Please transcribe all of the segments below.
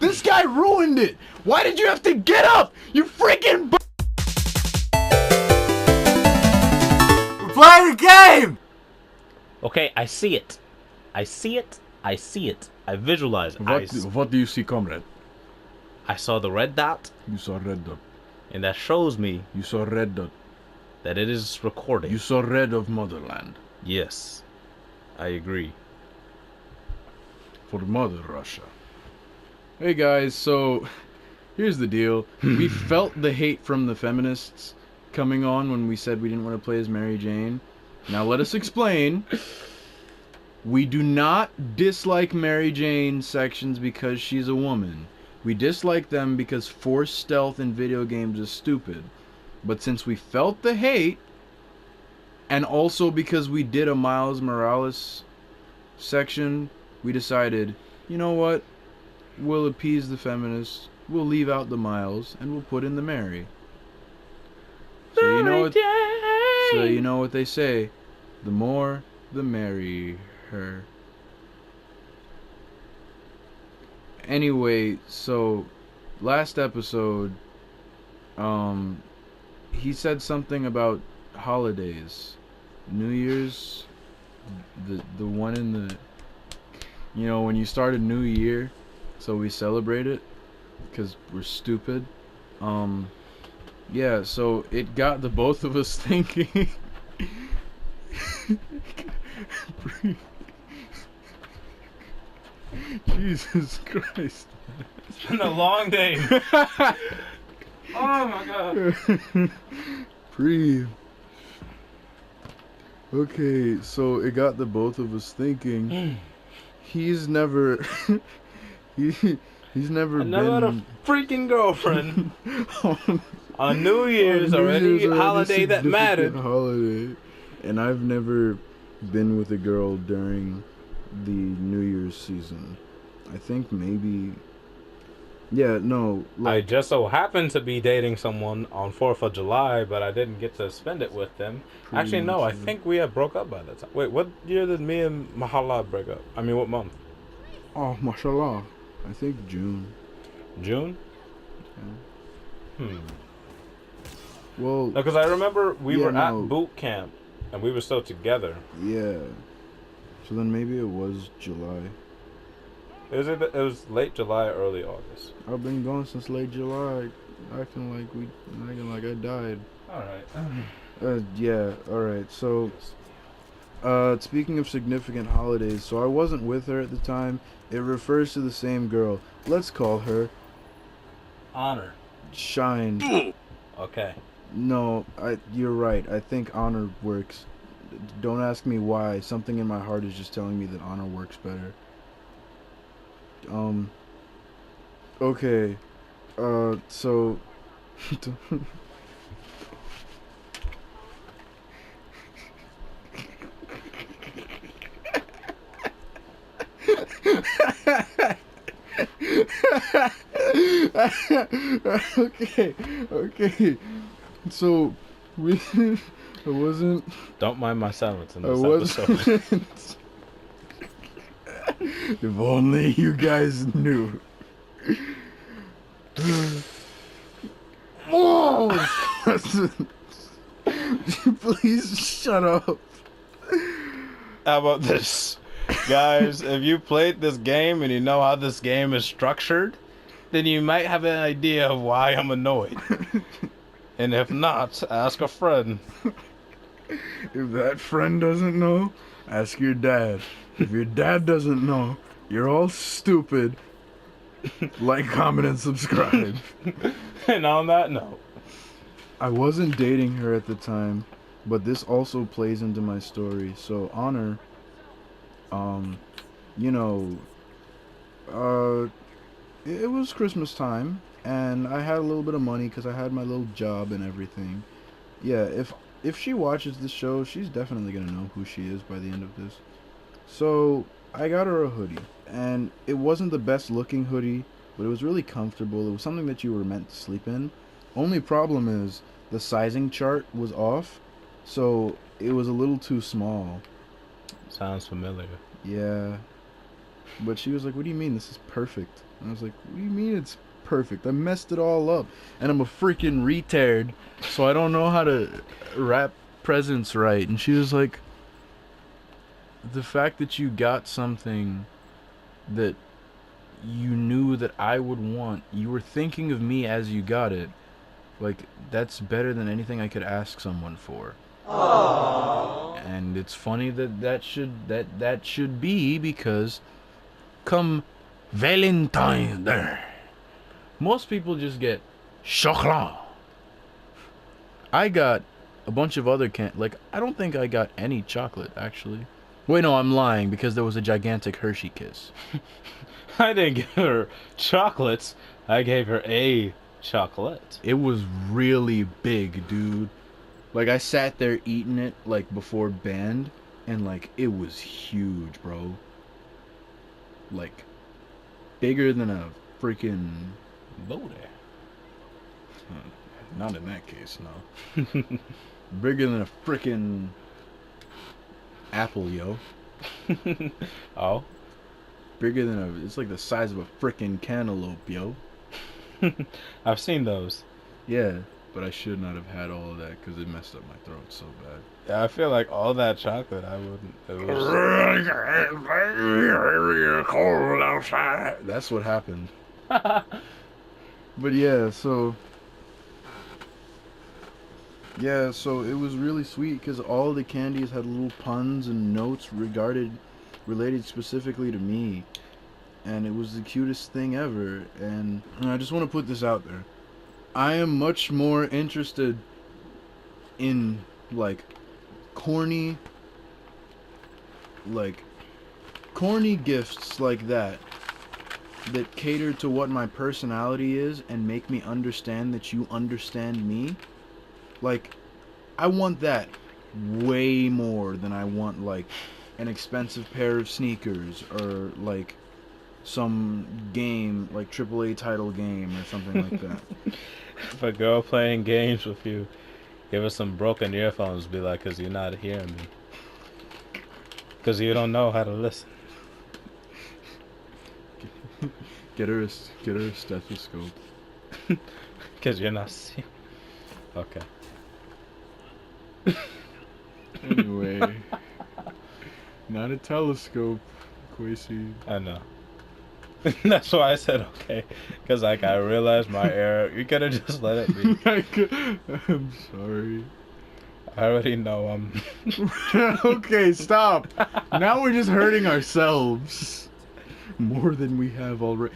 This guy ruined it. Why did you have to get up? You freaking We're playing a game! Okay, I see it. I see it. I see it. I visualize it. What do you see, comrade? I saw the red dot. You saw red dot. And that shows me You saw red dot. that it is recording. You saw red of motherland. Yes. I agree. For Mother Russia. Hey guys, so here's the deal. We felt the hate from the feminists coming on when we said we didn't want to play as Mary Jane. Now let us explain. We do not dislike Mary Jane sections because she's a woman. We dislike them because forced stealth in video games is stupid. But since we felt the hate, and also because we did a Miles Morales section, we decided, you know what? We'll appease the feminists, we'll leave out the Miles, and we'll put in the Mary. So you know what they say. The more, the merrier. Anyway, so last episode, he said something about holidays. New Year's, the one in the, you know, when you start a new year, so we celebrate it because we're stupid. Yeah, so it got the both of us thinking. Jesus Christ. It's been a long day. Oh my god. Breathe. Okay, so it got the both of us thinking. He's never he's never I never had a freaking girlfriend on New Year's or any holiday that mattered. Holiday. And I've never been with a girl during the New Year's season. I think maybe. Yeah, no. I just so happened to be dating someone on 4th of July, but I didn't get to spend it with them. Actually, no, I think we had broke up by that time. Wait, what year did me and Mahala break up? I mean, what month? Oh, mashallah. I think June. June? Yeah. Well, because I remember we were at boot camp, and we were still together. Yeah. So then maybe it was July. It was late July, early August. I've been gone since late July, acting like I died. Alright. Yeah, alright. So, speaking of significant holidays, so I wasn't with her at the time. It refers to the same girl. Let's call her Honor. Shine. Okay. No, you're right. I think Honor works. Don't ask me why. Something in my heart is just telling me that Honor works better. Okay. So okay. So I wasn't. Don't mind my silence in this episode. If only you guys knew. Oh! Please shut up. How about this? Guys, if you played this game and you know how this game is structured, then you might have an idea of why I'm annoyed. And if not, ask a friend. If that friend doesn't know, ask your dad. If your dad doesn't know, you're all stupid. Like, comment, and subscribe. And on that note, I wasn't dating her at the time, but this also plays into my story. So, Honor, you know, it was Christmas time, and I had a little bit of money because I had my little job and everything. Yeah, if she watches this show, she's definitely gonna know who she is by the end of this. So, I got her a hoodie, and it wasn't the best looking hoodie, but it was really comfortable. It was something that you were meant to sleep in. Only problem is, the sizing chart was off, so it was a little too small. sounds familiar. Yeah. But she was like, "What do you mean? This is perfect." And I was like, "What do you mean it's perfect? I messed it all up, and I'm a freaking retard, so I don't know how to wrap presents right." And she was like, "The fact that you got something that you knew that I would want, you were thinking of me as you got it. Like, that's better than anything I could ask someone for." Aww. And it's funny that should be, because come Valentine's Day, most people just get chocolat. I got a bunch of other like, I don't think I got any chocolate, actually. Wait, no, I'm lying, because there was a gigantic Hershey Kiss. I didn't give her chocolates. I gave her a chocolate. It was really big, dude. Like, I sat there eating it, like, before band, and, like, it was huge, bro. Like, bigger than a freaking Booty. Not in that case, no. Bigger than a freaking apple, yo. Oh? Bigger than it's like the size of a freaking cantaloupe, yo. I've seen those. Yeah, but I should not have had all of that because it messed up my throat so bad. Yeah, I feel like all that chocolate, I wouldn't. It was cold outside. That's what happened. But yeah, so it was really sweet because all the candies had little puns and notes related specifically to me, and it was the cutest thing ever. And I just want to put this out there. I am much more interested in like corny gifts like that cater to what my personality is and make me understand that you understand me. Like, I want that way more than I want like an expensive pair of sneakers or like some game, like AAA title game or something like that. If a girl playing games with you, give her some broken earphones, be like, "'Cause you're not hearing me. 'Cause you don't know how to listen." Get her a stethoscope. 'Cause you're not seeing. Okay. Anyway, not a telescope, Kwasi. I know. That's why I said okay. Because, like, I realized my error. You could have just let it be. I'm sorry. I already know I'm... Okay, stop. Now we're just hurting ourselves. More than we have already.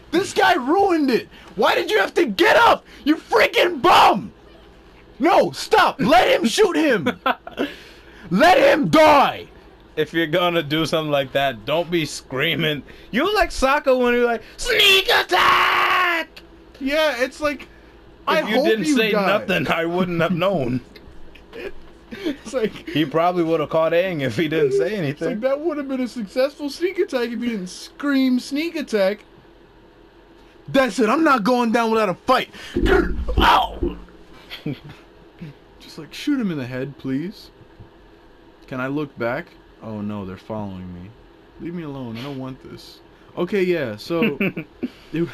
This guy ruined it. Why did you have to get up? You freaking bum. No, stop. Let him shoot him. Let him die. If you're gonna do something like that, don't be screaming. You like soccer when you're like, "Sneak attack!" Yeah, it's like, if you didn't say nothing, I wouldn't have known. It's like, he probably would have caught Aang if he didn't say anything. It's like, that would have been a successful sneak attack if you didn't scream sneak attack. That's it. I'm not going down without a fight. Ow! Just like, shoot him in the head, please. Can I look back? Oh no, they're following me. Leave me alone. I don't want this. Okay, yeah. So it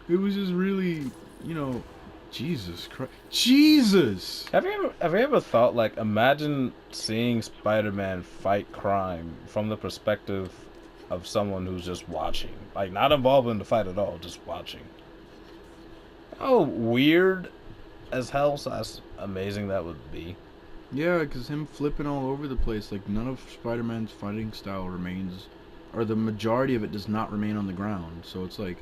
was just really, Jesus Christ. Jesus! Have you ever thought, like, imagine seeing Spider-Man fight crime from the perspective of someone who's just watching, like, not involved in the fight at all, just watching. How weird as hell, amazing that would be. Yeah, because him flipping all over the place, like, none of Spider-Man's fighting style remains, or the majority of it does not remain on the ground. So it's like,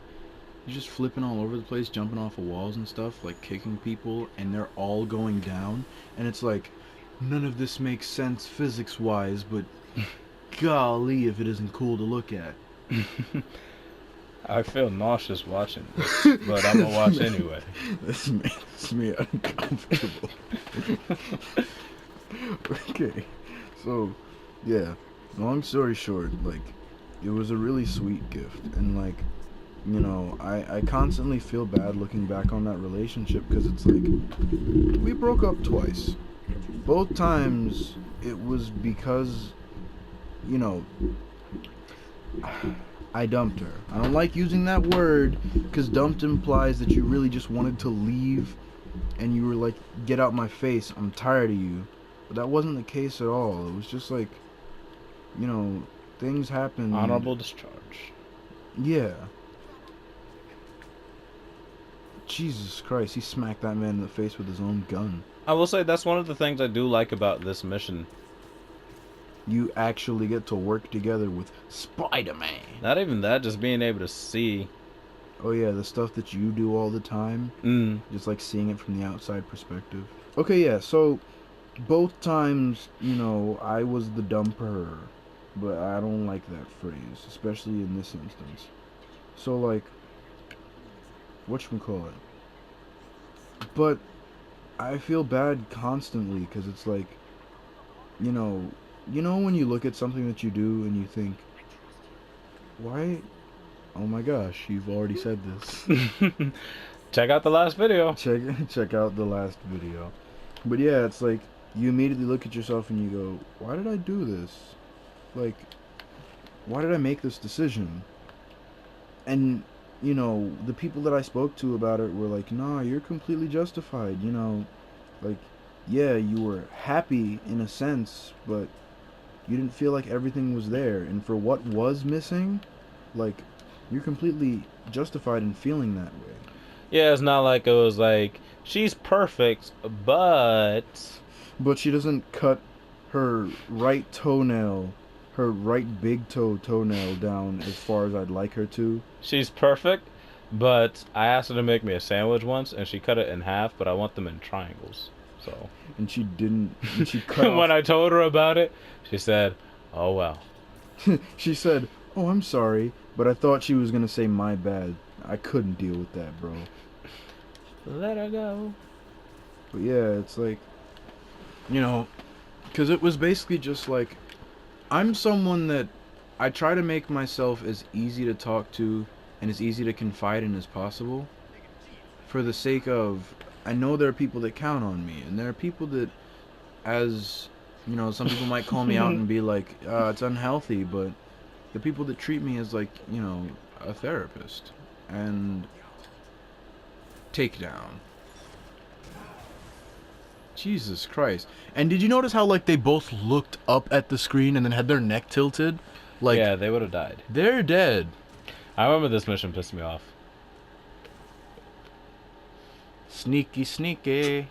he's just flipping all over the place, jumping off of walls and stuff, like kicking people, and they're all going down. And it's like, none of this makes sense physics-wise, but golly if it isn't cool to look at. I feel nauseous watching this, but I'm gonna watch anyway. This makes me uncomfortable. Okay, so, yeah, long story short, like, it was a really sweet gift, and, like, I constantly feel bad looking back on that relationship, because it's like, we broke up twice. Both times, it was because, I dumped her. I don't like using that word because dumped implies that you really just wanted to leave and you were like, get out my face, I'm tired of you. But that wasn't the case at all. It was just like, you know, things happen. Honorable discharge. Yeah. Jesus Christ, he smacked that man in the face with his own gun. I will say that's one of the things I do like about this mission. You actually get to work together with Spider-Man. Not even that, just being able to see. Oh yeah, the stuff that you do all the time. Just like seeing it from the outside perspective. Okay, yeah, so both times, you know, I was the dumper. But I don't like that phrase, especially in this instance. So like, whatchamacallit? But I feel bad constantly because it's like, you know when you look at something that you do and you think, why? Oh my gosh, you've already said this. Check out the last video. Check out the last video. But yeah, it's like you immediately look at yourself and you go, why did I do this? Like, why did I make this decision? And you know, the people that I spoke to about it were like, nah, you're completely justified, you know, like, yeah, you were happy in a sense, but you didn't feel like everything was there, and for what was missing, like, you're completely justified in feeling that way. Yeah, it's not like it was like, she's perfect, but she doesn't cut her right toenail, her right big toenail down as far as I'd like her to. She's perfect, but I asked her to make me a sandwich once, and she cut it in half, but I want them in triangles. So. And she didn't. And she cut When off. I told her about it, she said, "Oh well." She said, "Oh, I'm sorry," but I thought she was gonna say my bad. I couldn't deal with that, bro. Let her go. But yeah, it's like, you know, because it was basically just like, I'm someone that I try to make myself as easy to talk to and as easy to confide in as possible, for the sake of, I know there are people that count on me, and there are people that, as you know, some people might call me out and be like, it's unhealthy, but the people that treat me as like, you know, a therapist and takedown. Jesus Christ. And did you notice how like they both looked up at the screen and then had their neck tilted? Like, yeah, they would have died. They're dead. I remember this mission pissed me off. Sneaky, sneaky.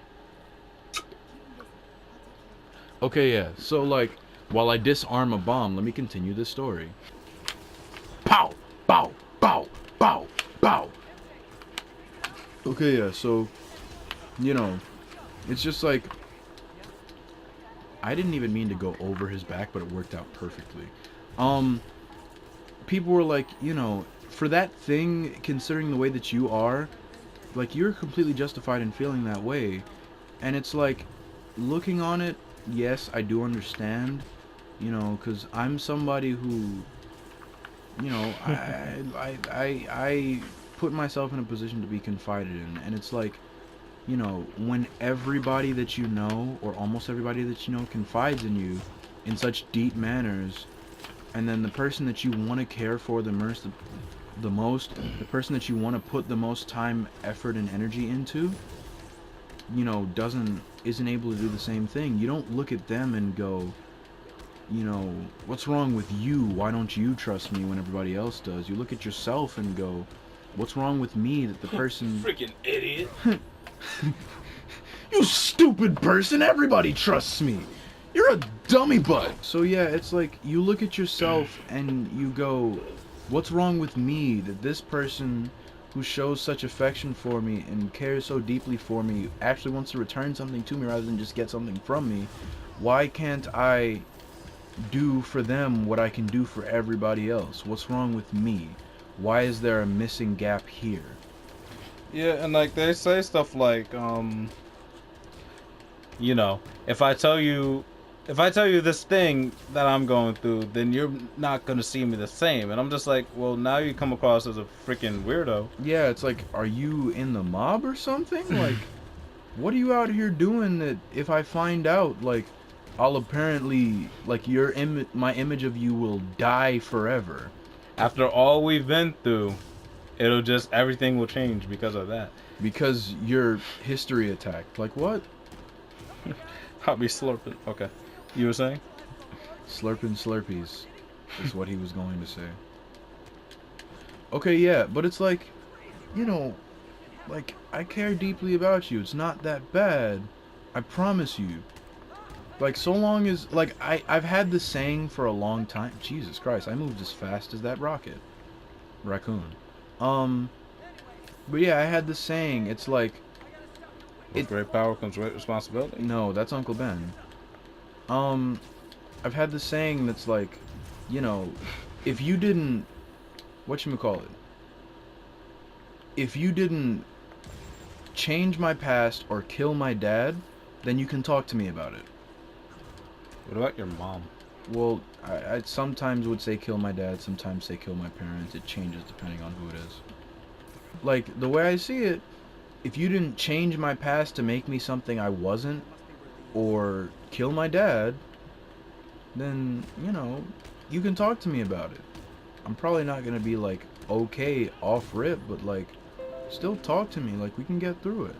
Okay, yeah. So, like, while I disarm a bomb, let me continue this story. Pow! Pow! Pow! Pow! Pow! Okay, yeah, so, you know, it's just like, I didn't even mean to go over his back, but it worked out perfectly. People were like, you know, for that thing, considering the way that you are, like, you're completely justified in feeling that way. And it's like, looking on it, yes, I do understand, you know, because I'm somebody who, you know, I put myself in a position to be confided in, and it's like, you know, when everybody that you know, or almost everybody that you know, confides in you in such deep manners, and then the person that you want to care for the most, the person that you want to put the most time, effort, and energy into, you know, isn't able to do the same thing. You don't look at them and go, you know, what's wrong with you? Why don't you trust me when everybody else does? You look at yourself and go, what's wrong with me that the person... Freaking idiot. You stupid person! Everybody trusts me! You're a dummy butt! So yeah, it's like, you look at yourself and you go, what's wrong with me that this person who shows such affection for me and cares so deeply for me actually wants to return something to me rather than just get something from me? Why can't I do for them what I can do for everybody else? What's wrong with me? Why is there a missing gap here? Yeah, and like they say stuff like, you know, if I tell you this thing that I'm going through, then you're not gonna see me the same. And I'm just like, well, now you come across as a freaking weirdo. Yeah, it's like, are you in the mob or something? Like, what are you out here doing that if I find out, like, I'll apparently, like, my image of you will die forever? After all we've been through, everything will change because of that. Because your history attacked. Like what? I'll be slurping. Okay. You were saying? Slurping Slurpees is what he was going to say. Okay, yeah, but it's like, you know, like, I care deeply about you. It's not that bad. I promise you. Like, so long as, like, I've had this saying for a long time. Jesus Christ, I moved as fast as that raccoon. But yeah, I had this saying. It's like, With great power comes great responsibility. no, that's Uncle Ben. I've had this saying that's like, you know, if you didn't, whatchamacallit, if you didn't change my past or kill my dad, then you can talk to me about it. What about your mom? Well, I sometimes would say kill my dad, sometimes say kill my parents. It changes depending on who it is. Like, the way I see it, if you didn't change my past to make me something I wasn't, or kill my dad, then, you know, you can talk to me about it. I'm probably not going to be, like, okay off rip, but, like, still talk to me. Like, we can get through it.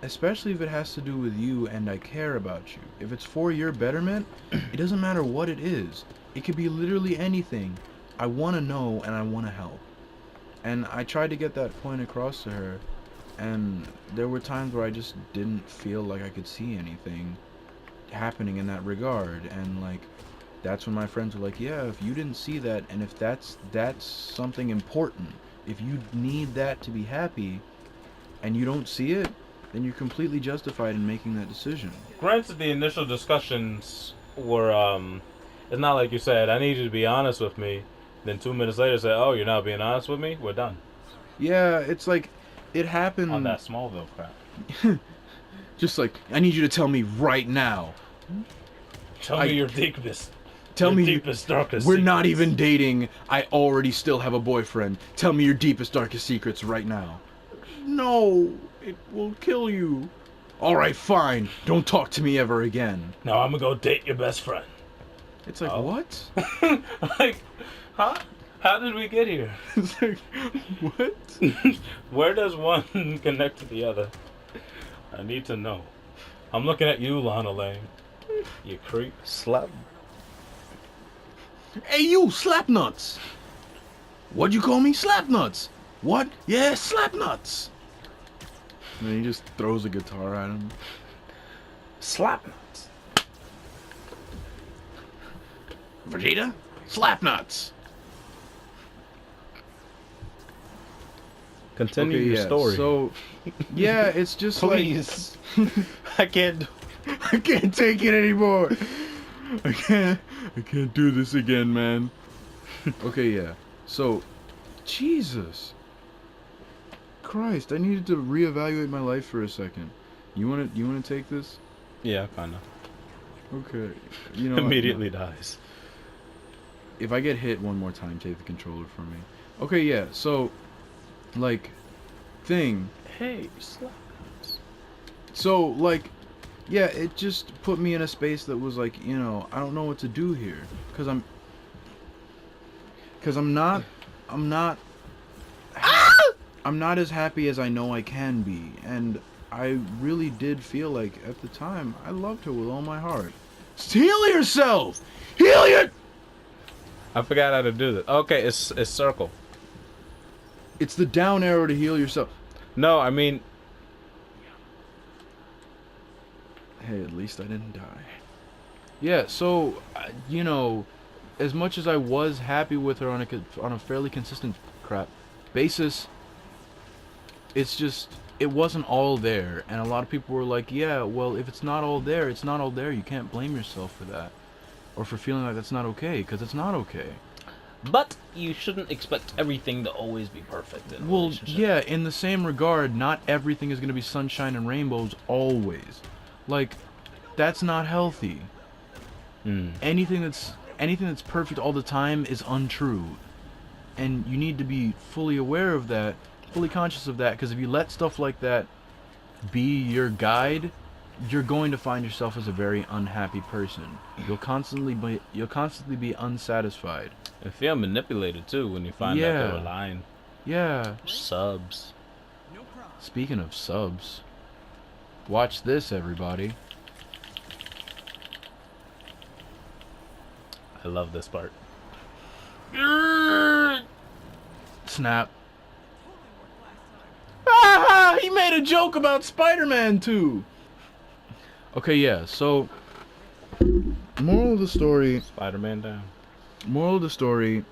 Especially if it has to do with you and I care about you. If it's for your betterment, it doesn't matter what it is. It could be literally anything. I want to know and I want to help. And I tried to get that point across to her, and there were times where I just didn't feel like I could see anything happening in that regard. And like, that's when my friends were like, yeah, if you didn't see that, and if that's something important, if you need that to be happy and you don't see it, then you're completely justified in making that decision. Granted, the initial discussions were, it's not like you said, I need you to be honest with me. Then 2 minutes later say, oh, you're not being honest with me? We're done. Yeah, it's like, it happened... On that Smallville crap. Just like, I need you to tell me right now. Tell me your deepest. Tell me deepest, darkest we're secrets. not even dating. I already still have a boyfriend. Tell me your deepest, darkest secrets right now. No, it will kill you. Alright, fine. Don't talk to me ever again. No, I'm gonna go date your best friend. It's like, what? Like, huh? How did we get here? It's like, what? Where does one connect to the other? I need to know. I'm looking at you, Lana Lane. You creep. Slap. Hey, you, Slapnuts! What'd you call me? Slapnuts! What? Yeah, Slapnuts! And then he just throws a guitar at him. Slapnuts. Vegeta? Slapnuts! Continue your story. So, yeah, it's just please. I can't. I can't take it anymore. I can't do this again, man. Okay, yeah. So, Jesus Christ, I needed to reevaluate my life for a second. You wanna take this? Yeah, kinda. Okay. You know, Immediately dies. If I get hit one more time, take the controller from me. Okay, yeah. So, like, thing. Hey, Slapnuts. So, like, yeah, it just put me in a space that was like, you know, I don't know what to do here, cause I'm not as happy as I know I can be, and I really did feel like at the time I loved her with all my heart. Heal yourself. Heal your. I forgot how to do this. Okay, it's circle. It's the down arrow to heal yourself. No, I mean. Hey, at least I didn't die. Yeah, so, you know, as much as I was happy with her on a fairly consistent basis, it's just, it wasn't all there. And a lot of people were like, yeah, well, if it's not all there, it's not all there. You can't blame yourself for that. Or for feeling like that's not okay, because it's not okay. But you shouldn't expect everything to always be perfect in a relationship. Yeah, in the same regard, not everything is going to be sunshine and rainbows always. Like, that's not healthy. Anything that's perfect all the time is untrue. And you need to be fully aware of that, fully conscious of that, because if you let stuff like that be your guide, you're going to find yourself as a very unhappy person. You'll constantly be unsatisfied. And feel manipulated too when you find out they were lying. Yeah. Subs. Speaking of subs, watch this, everybody. I love this part. Snap. Ah, he made a joke about Spider-Man too. Okay, yeah, so moral of the story, Spider-Man down. moral of the story,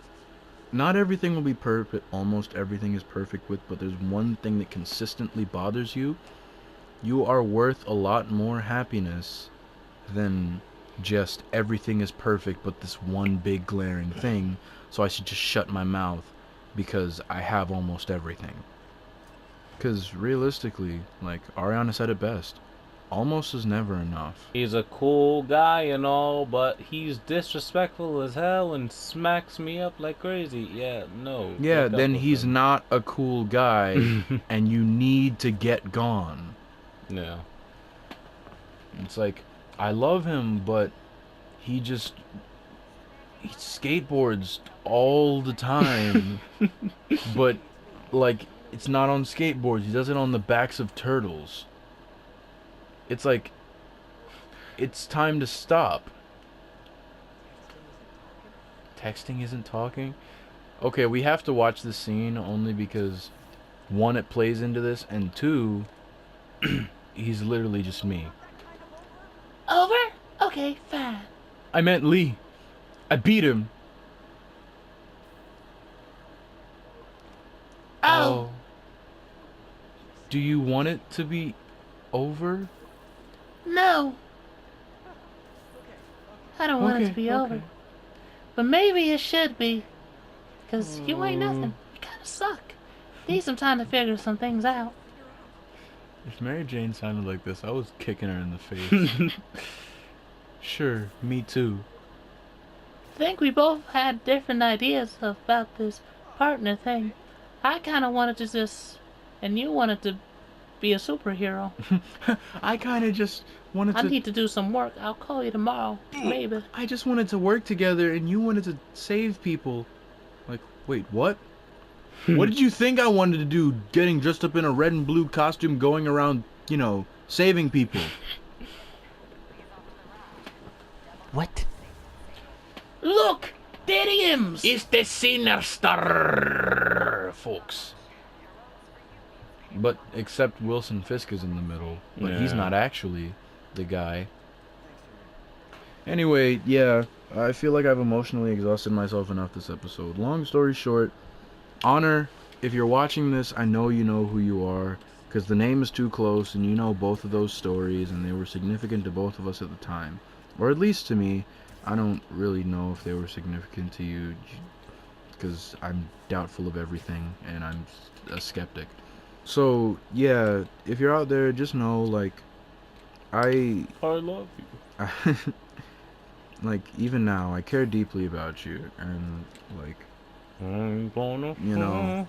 not everything will be perfect, almost everything is perfect with, but there's one thing that consistently bothers you. You are worth a lot more happiness than just everything is perfect but this one big glaring thing, so I should just shut my mouth because I have almost everything. Because realistically, like Ariana said it best, almost is never enough. He's a cool guy and all, but he's disrespectful as hell and smacks me up like crazy. Yeah, no. Yeah, then he's not a cool guy and you need to get gone. Yeah. It's like, I love him, but he skateboards all the time. But, like, it's not on skateboards. He does it on the backs of turtles. It's like, it's time to stop. Texting isn't talking? Okay, we have to watch this scene only because, one, it plays into this, and two, he's literally just me. Over? Okay, fine. I meant Lee. I beat him. Oh. Do you want it to be over? No. I don't want it to be over. But maybe it should be. Because you ain't nothing. You kind of suck. Need some time to figure some things out. If Mary Jane sounded like this, I was kicking her in the face. Sure, me too. I think we both had different ideas about this partner thing. I kind of wanted to just... And you wanted to be a superhero. I kind of just wanted to... I need to do some work. I'll call you tomorrow. Maybe. I just wanted to work together and you wanted to save people. Like, wait, what? What did you think I wanted to do, getting dressed up in a red and blue costume going around, you know, saving people? What? Look! There he is! It's the Sinister, folks. But, except Wilson Fisk is in the middle. But he's not actually the guy. Anyway, yeah, I feel like I've emotionally exhausted myself enough this episode. Long story short, Honor, if you're watching this, I know you know who you are, because the name is too close, and you know both of those stories, and they were significant to both of us at the time. Or at least to me. I don't really know if they were significant to you, because I'm doubtful of everything, and I'm a skeptic. So, yeah, if you're out there, just know, like, I love you. Like, even now, I care deeply about you, and, like, you know.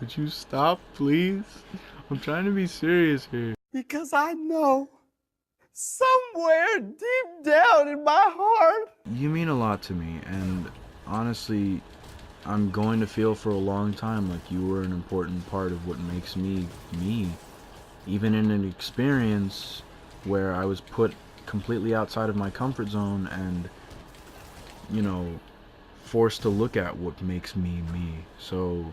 Would you stop, please? I'm trying to be serious here. Because I know, somewhere deep down in my heart, You mean a lot to me, and honestly, I'm going to feel for a long time like you were an important part of what makes me, me. Even in an experience where I was put completely outside of my comfort zone and, you know, forced to look at what makes me, me. So,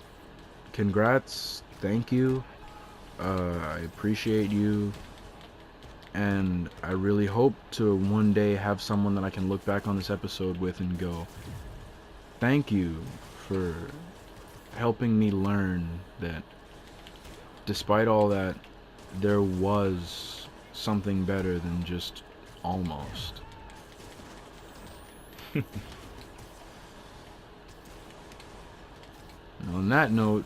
congrats, thank you, I appreciate you, and I really hope to one day have someone that I can look back on this episode with and go, thank you for helping me learn that despite all that, there was something better than just almost. On that note,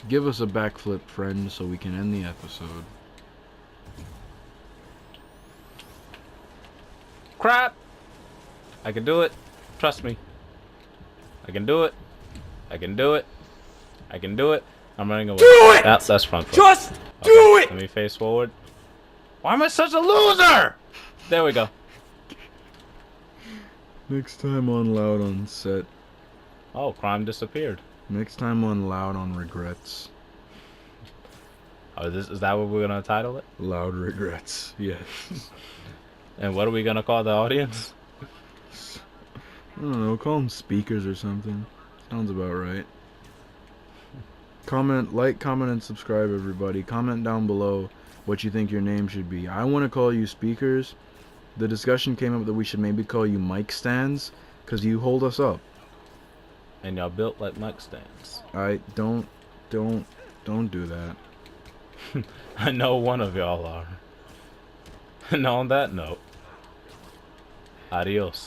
give us a backflip, friend, so we can end the episode. Crap! I can do it. Trust me. I can do it. I can do it. I can do it. I'm running away. Do it! That's front foot. just Okay, do it! Let me face forward. Why am I such a loser? There we go. Next time on Loud on Set. Oh, crime disappeared. Next time on Loud on Regrets. Oh, is that what we're gonna title it? Loud Regrets, yes. And what are we gonna call the audience? I don't know, call them speakers or something. Sounds about right. Comment, comment, and subscribe, everybody. Comment down below what you think your name should be. I want to call you speakers. The discussion came up that we should maybe call you mic stands, because you hold us up. And y'all built like mic stands. Don't do that. I know one of y'all are. And on that note, adios.